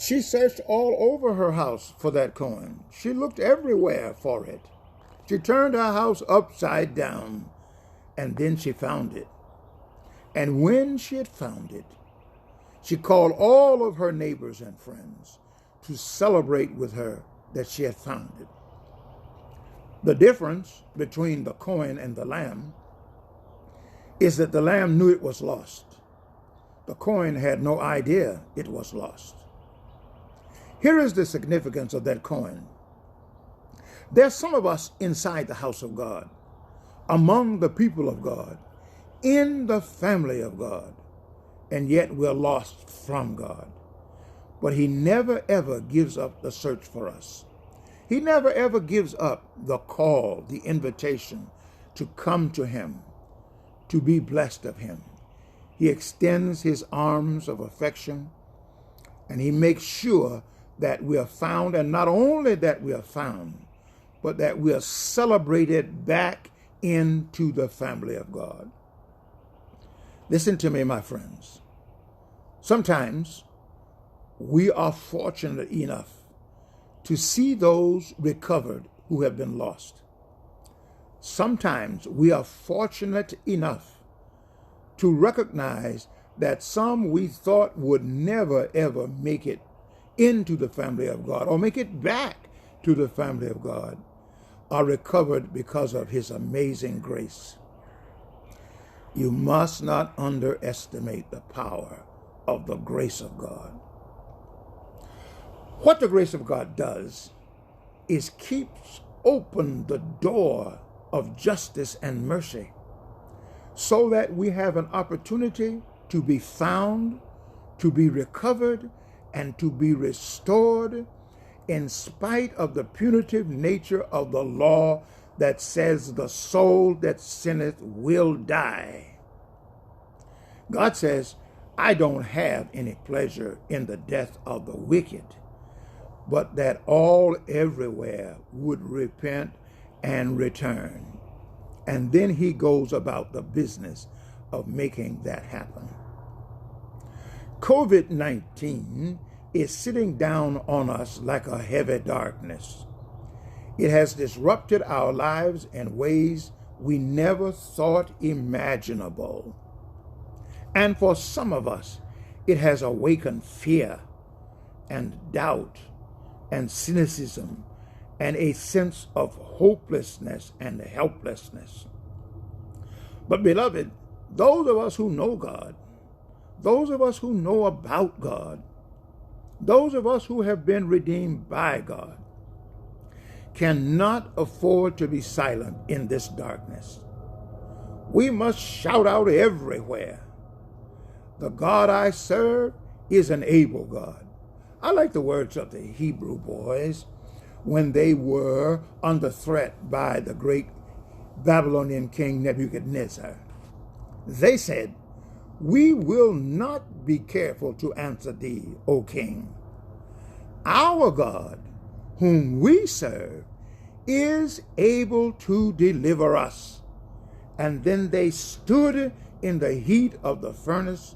She searched all over her house for that coin. She looked everywhere for it. She turned her house upside down, and then she found it. And when she had found it, she called all of her neighbors and friends to celebrate with her that she had found it. The difference between the coin and the lamb is that the lamb knew it was lost. The coin had no idea it was lost. Here is the significance of that coin. There's some of us inside the house of God, among the people of God, in the family of God, and yet we're lost from God. But he never ever gives up the search for us. He never ever gives up the call, the invitation to come to him, to be blessed of him. He extends his arms of affection, and he makes sure that we are found, and not only that we are found, but that we are celebrated back into the family of God. Listen to me, my friends. Sometimes we are fortunate enough to see those recovered who have been lost. Sometimes we are fortunate enough to recognize that some we thought would never ever make it into the family of God or make it back to the family of God are recovered because of his amazing grace. You must not underestimate the power of the grace of God. What the grace of God does is keeps open the door of justice and mercy so that we have an opportunity to be found, to be recovered, and to be restored in spite of the punitive nature of the law that says the soul that sinneth will die. God says, I don't have any pleasure in the death of the wicked, but that all everywhere would repent and return. And then he goes about the business of making that happen. COVID-19 is sitting down on us like a heavy darkness. It has disrupted our lives in ways we never thought imaginable. And for some of us, it has awakened fear and doubt and cynicism and a sense of hopelessness and helplessness. But beloved, those of us who know God, those of us who know about God, those of us who have been redeemed by God, cannot afford to be silent in this darkness. We must shout out everywhere, the God I serve is an able God. I like the words of the Hebrew boys when they were under threat by the great Babylonian king Nebuchadnezzar. They said, we will not be careful to answer thee, O king. Our God, whom we serve, is able to deliver us. And then they stood in the heat of the furnace